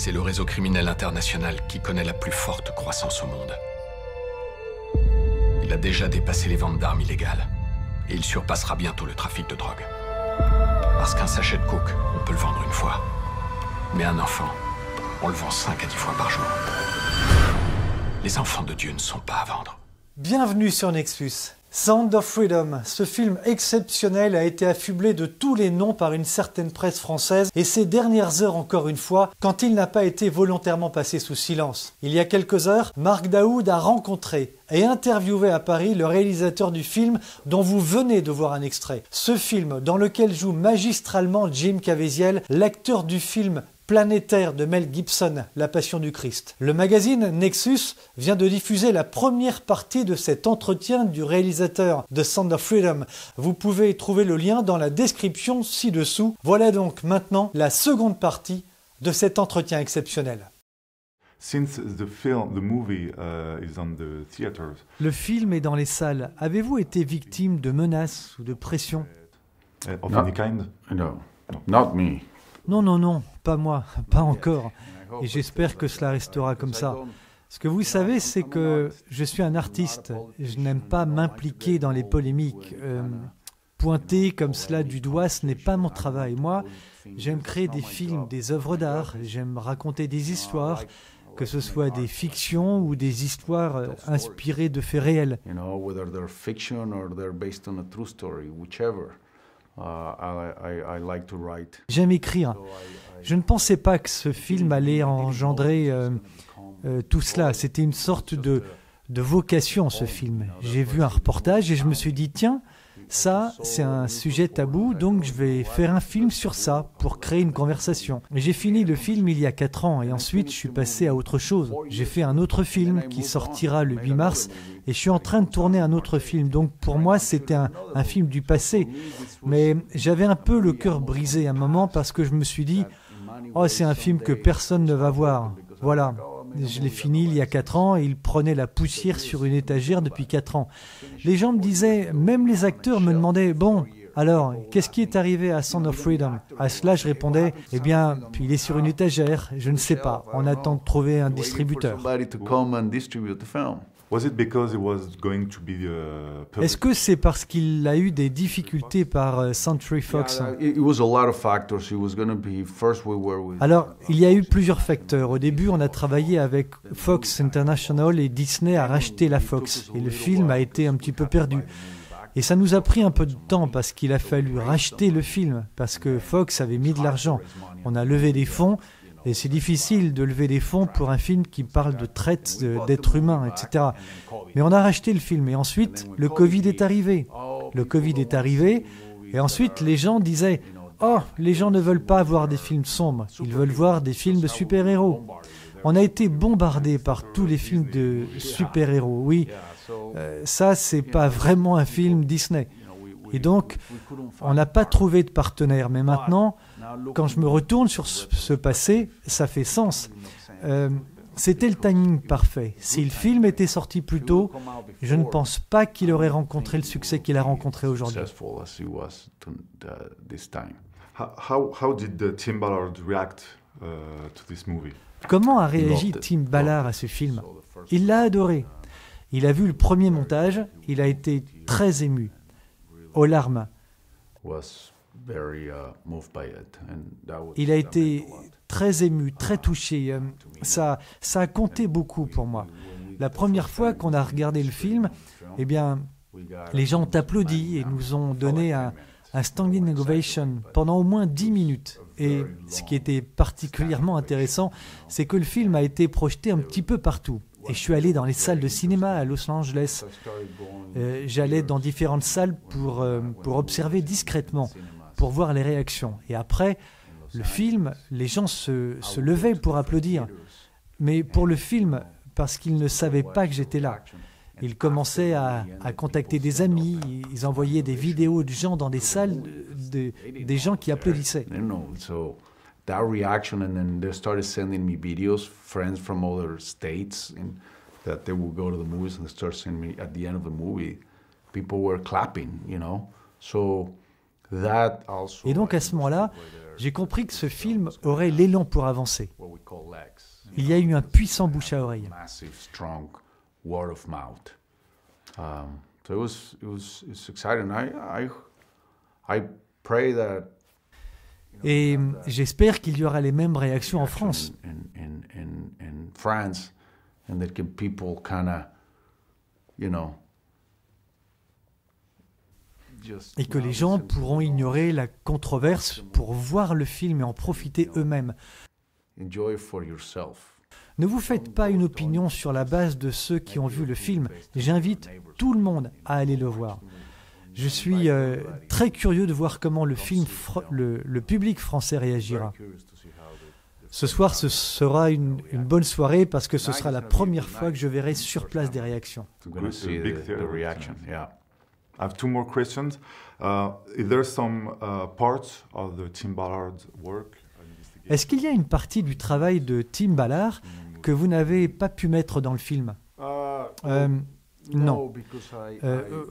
C'est le réseau criminel international qui connaît la plus forte croissance au monde. Il a déjà dépassé les ventes d'armes illégales. Et il surpassera bientôt le trafic de drogue. Parce qu'un sachet de coke, on peut le vendre une fois. Mais un enfant, on le vend 5 à 10 fois par jour. Les enfants de Dieu ne sont pas à vendre. Bienvenue sur Nexus. Sound of Freedom, ce film exceptionnel a été affublé de tous les noms par une certaine presse française et ces dernières heures encore une fois, quand il n'a pas été volontairement passé sous silence. Il y a quelques heures, Marc Daoud a rencontré et interviewé à Paris le réalisateur du film dont vous venez de voir un extrait. Ce film dans lequel joue magistralement Jim Caviezel, l'acteur du film Planétaire de Mel Gibson, La Passion du Christ. Le magazine Nexus vient de diffuser la première partie de cet entretien du réalisateur de Sound of Freedom. Vous pouvez trouver le lien dans la description ci-dessous. Voilà donc maintenant la seconde partie de cet entretien exceptionnel. Le film est dans les salles. Avez-vous été victime de menaces ou de pression? No, not me. Non, pas moi, pas encore. Et j'espère que cela restera comme ça. Ce que vous savez, c'est que je suis un artiste. Je n'aime pas m'impliquer dans les polémiques. Pointer comme cela du doigt, ce n'est pas mon travail. Moi, j'aime créer des films, des œuvres d'art. J'aime raconter des histoires, que ce soit des fictions ou des histoires inspirées de faits réels. J'aime écrire. Je ne pensais pas que ce film allait engendrer tout cela. C'était une sorte de vocation, ce film. J'ai vu un reportage et je me suis dit, tiens, ça, c'est un sujet tabou, donc je vais faire un film sur ça pour créer une conversation. J'ai fini le film il y a 4 ans et ensuite je suis passé à autre chose. J'ai fait un autre film qui sortira le 8 mars et je suis en train de tourner un autre film. Donc pour moi, c'était un film du passé. Mais j'avais un peu le cœur brisé à un moment parce que je me suis dit, oh, c'est un film que personne ne va voir. Voilà. Je l'ai fini il y a 4 ans et il prenait la poussière sur une étagère depuis 4 ans. Les gens me disaient, même les acteurs me demandaient, bon, alors, qu'est-ce qui est arrivé à Sound of Freedom? À cela, je répondais, eh bien, il est sur une étagère, je ne sais pas, on attend de trouver un distributeur. Est-ce que c'est parce qu'il a eu des difficultés par Century Fox? Alors, il y a eu plusieurs facteurs. Au début, on a travaillé avec Fox International et Disney a racheté la Fox. Et le film a été un petit peu perdu. Et ça nous a pris un peu de temps parce qu'il a fallu racheter le film, parce que Fox avait mis de l'argent. On a levé des fonds. Et c'est difficile de lever des fonds pour un film qui parle de traite d'êtres humains, etc. Mais on a racheté le film. Et ensuite, le Covid est arrivé. Le Covid est arrivé. Et ensuite, les gens disaient « Oh, les gens ne veulent pas voir des films sombres. Ils veulent voir des films de super-héros. » On a été bombardé par tous les films de super-héros. Oui, ça, c'est pas vraiment un film Disney. Et donc, on n'a pas trouvé de partenaire. Mais maintenant, quand je me retourne sur ce passé, ça fait sens. C'était le timing parfait. Si le film était sorti plus tôt, je ne pense pas qu'il aurait rencontré le succès qu'il a rencontré aujourd'hui. Comment a réagi Tim Ballard à ce film? Il l'a adoré. Il a vu le premier montage, il a été très ému, aux larmes. Il a été très ému, très touché. Ça a compté beaucoup pour moi. La première fois qu'on a regardé le film, eh bien, les gens ont applaudi et nous ont donné un standing ovation pendant au moins 10 minutes. Et ce qui était particulièrement intéressant, c'est que le film a été projeté un petit peu partout. Et je suis allé dans les salles de cinéma à Los Angeles. J'allais dans différentes salles pour observer discrètement, pour voir les réactions. Et après, le film, les gens se levaient pour applaudir. Mais pour le film, parce qu'ils ne savaient pas que j'étais là. Ils commençaient à contacter des amis, ils envoyaient des vidéos de gens dans des salles, des gens qui applaudissaient. That reaction, and then they started sending me videos, friends from other states, and that they would go to the movies and they start sending me at the end of the movie, people were clapping, you know. So That also, Et donc à ce moment-là, j'ai compris que ce film aurait l'élan pour avancer. what we call legs. Il y a eu un puissant bouche à oreille. Massive, strong word of mouth. So it's exciting. I pray that. Et j'espère qu'il y aura les mêmes réactions en France. In France, and that people kinda, Et que les gens pourront ignorer la controverse pour voir le film et en profiter eux-mêmes. enjoy for yourself. Ne vous faites pas une opinion sur la base de ceux qui ont vu le film. J'invite tout le monde à aller le voir. Je suis très curieux de voir comment le public français réagira. Ce soir, ce sera une bonne soirée parce que ce sera la première fois que je verrai sur place des réactions. I'm gonna see the reaction. Yeah. I have 2 more questions. Is there some parts of the Tim Ballard's work? Est-ce qu'il y a une partie du travail de Tim Ballard que vous n'avez pas pu mettre dans le film? Non.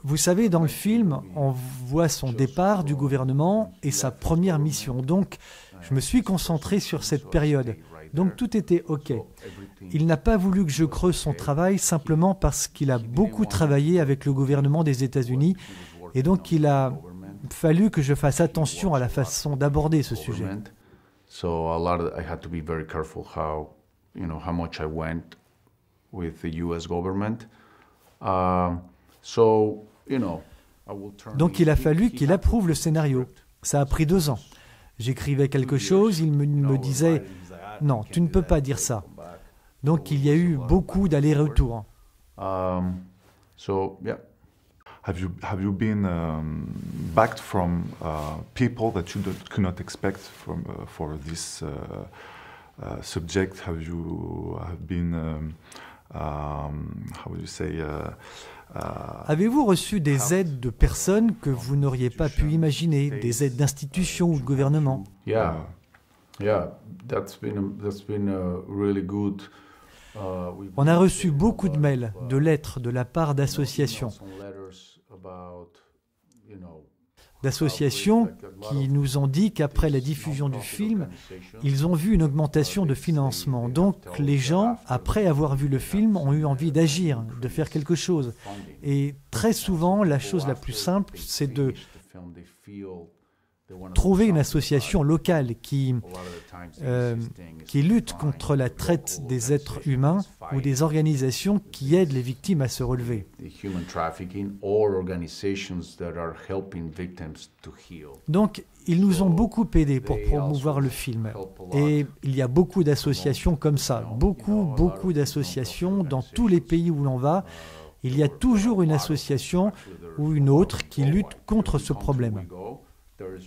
Vous savez, dans le film, on voit son départ du gouvernement et sa première mission. Donc, je me suis concentré sur cette période. Donc, tout était OK. Il n'a pas voulu que je creuse son travail simplement parce qu'il a beaucoup travaillé avec le gouvernement des États-Unis. Et donc, il a fallu que je fasse attention à la façon d'aborder ce sujet. So I had to be very careful how much I went with the U.S. government. Donc il a fallu qu'il approuve le scénario. Ça a pris 2 ans. J'écrivais quelque chose, il me disait « Non, tu ne peux pas dire ça ». Donc il y a eu beaucoup d'allers-retours. Have you been backed from people that you could not expect for this subject? Have been how would you say? Avez-vous reçu des aides de personnes que vous n'auriez pas pu imaginer, des aides d'institutions ou de gouvernement? Yeah, that's been really good. On a reçu beaucoup de mails, de lettres de la part d'associations. D'associations qui nous ont dit qu'après la diffusion du film, ils ont vu une augmentation de financement. Donc les gens, après avoir vu le film, ont eu envie d'agir, de faire quelque chose. Et très souvent, la chose la plus simple, c'est de trouver une association locale qui lutte contre la traite des êtres humains ou des organisations qui aident les victimes à se relever. Donc, ils nous ont beaucoup aidés pour promouvoir le film. Et il y a beaucoup d'associations comme ça, beaucoup d'associations dans tous les pays où l'on va. Il y a toujours une association ou une autre qui lutte contre ce problème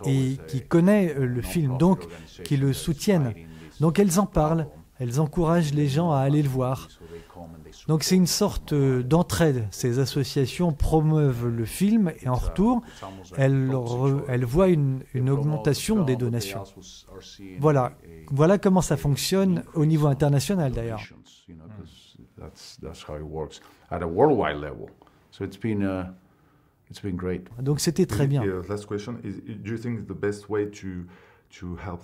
et qui connaît le film, donc qui le soutiennent. Donc elles en parlent, elles encouragent les gens à aller le voir. Donc c'est une sorte d'entraide. Ces associations promeuvent le film et en retour, elles voient une augmentation des donations. Voilà comment ça fonctionne au niveau international d'ailleurs. It's been great. Donc c'était très bien. Last question is: do you think the best way to help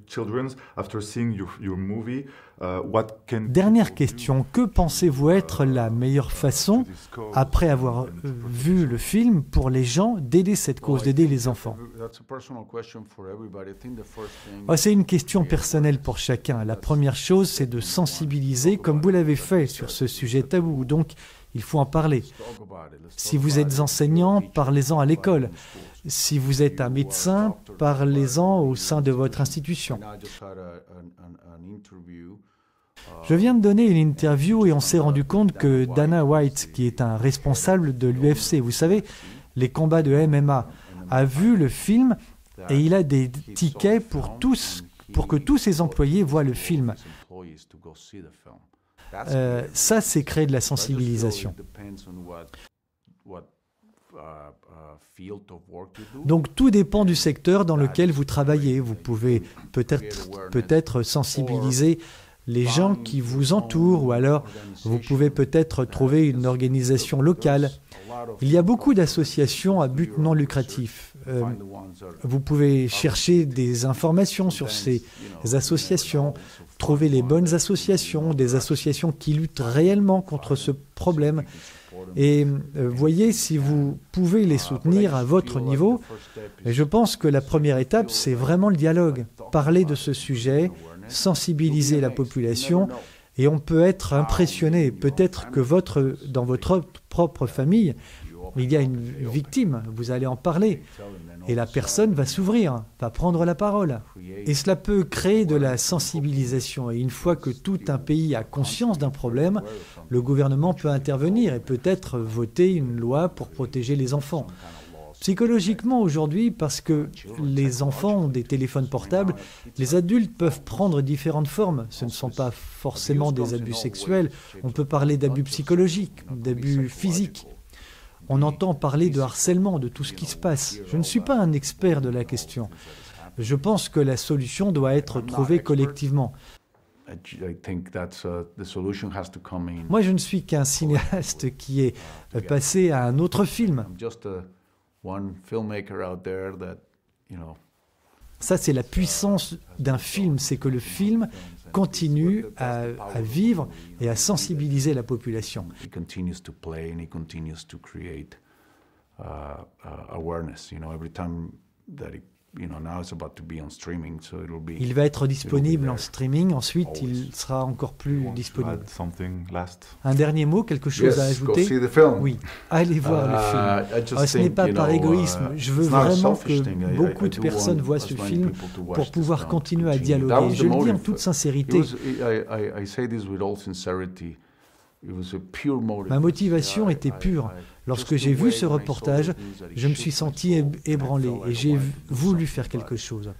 children after seeing your movie? What can Dernière question, que pensez-vous être la meilleure façon, après avoir vu le film, pour les gens d'aider cette cause, d'aider les enfants? C'est une question personnelle pour chacun. La première chose, c'est de sensibiliser, comme vous l'avez fait sur ce sujet tabou. Donc, il faut en parler. Si vous êtes enseignant, parlez-en à l'école. Si vous êtes un médecin, parlez-en au sein de votre institution. Je viens de donner une interview et on s'est rendu compte que Dana White, qui est un responsable de l'UFC, vous savez, les combats de MMA, a vu le film et il a des tickets pour que tous ses employés voient le film. Ça, c'est créer de la sensibilisation. Donc, tout dépend du secteur dans lequel vous travaillez. Vous pouvez peut-être sensibiliser les gens qui vous entourent, ou alors vous pouvez peut-être trouver une organisation locale. Il y a beaucoup d'associations à but non lucratif. Vous pouvez chercher des informations sur ces associations, trouver les bonnes associations, des associations qui luttent réellement contre ce problème. Et voyez si vous pouvez les soutenir à votre niveau. Et je pense que la première étape, c'est vraiment le dialogue. Parler de ce sujet, sensibiliser la population, et on peut être impressionné. Peut-être que dans votre propre famille, il y a une victime, vous allez en parler. Et la personne va s'ouvrir, va prendre la parole. Et cela peut créer de la sensibilisation. Et une fois que tout un pays a conscience d'un problème, le gouvernement peut intervenir et peut-être voter une loi pour protéger les enfants. Psychologiquement aujourd'hui, parce que les enfants ont des téléphones portables, les adultes peuvent prendre différentes formes. Ce ne sont pas forcément des abus sexuels. On peut parler d'abus psychologiques, d'abus physiques. On entend parler de harcèlement, de tout ce qui se passe. Je ne suis pas un expert de la question. Je pense que la solution doit être trouvée collectivement. Moi, je ne suis qu'un cinéaste qui est passé à un autre film. Ça, c'est la puissance d'un film, c'est que le film continue à vivre et à sensibiliser la population. Il va être disponible en streaming, ensuite il sera encore plus disponible. Un dernier mot, quelque chose à ajouter? Oui, allez voir le film. Ce n'est pas par égoïsme, je veux vraiment que beaucoup de personnes voient ce film pour pouvoir continuer à dialoguer. Je le dis en toute sincérité. Ma motivation était pure. Lorsque j'ai vu ce reportage, je me suis senti ébranlé et j'ai voulu faire quelque chose.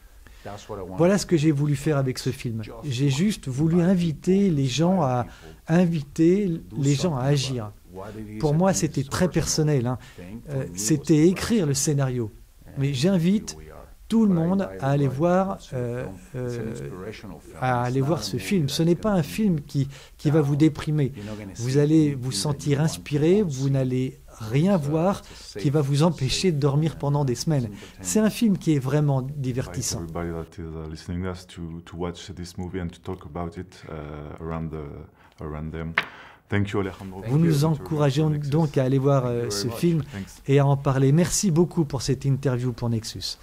Voilà ce que j'ai voulu faire avec ce film. J'ai juste voulu inviter les gens à agir. Pour moi, c'était très personnel. C'était écrire le scénario. Mais j'invite tout le monde à aller voir ce film. Ce n'est pas un film qui va vous déprimer. Vous allez vous sentir inspiré, vous n'allez rien voir qui va vous empêcher de dormir pendant des semaines. C'est un film qui est vraiment divertissant. Vous nous encouragez donc à aller voir ce film et à en parler. Merci beaucoup pour cette interview pour Nexus.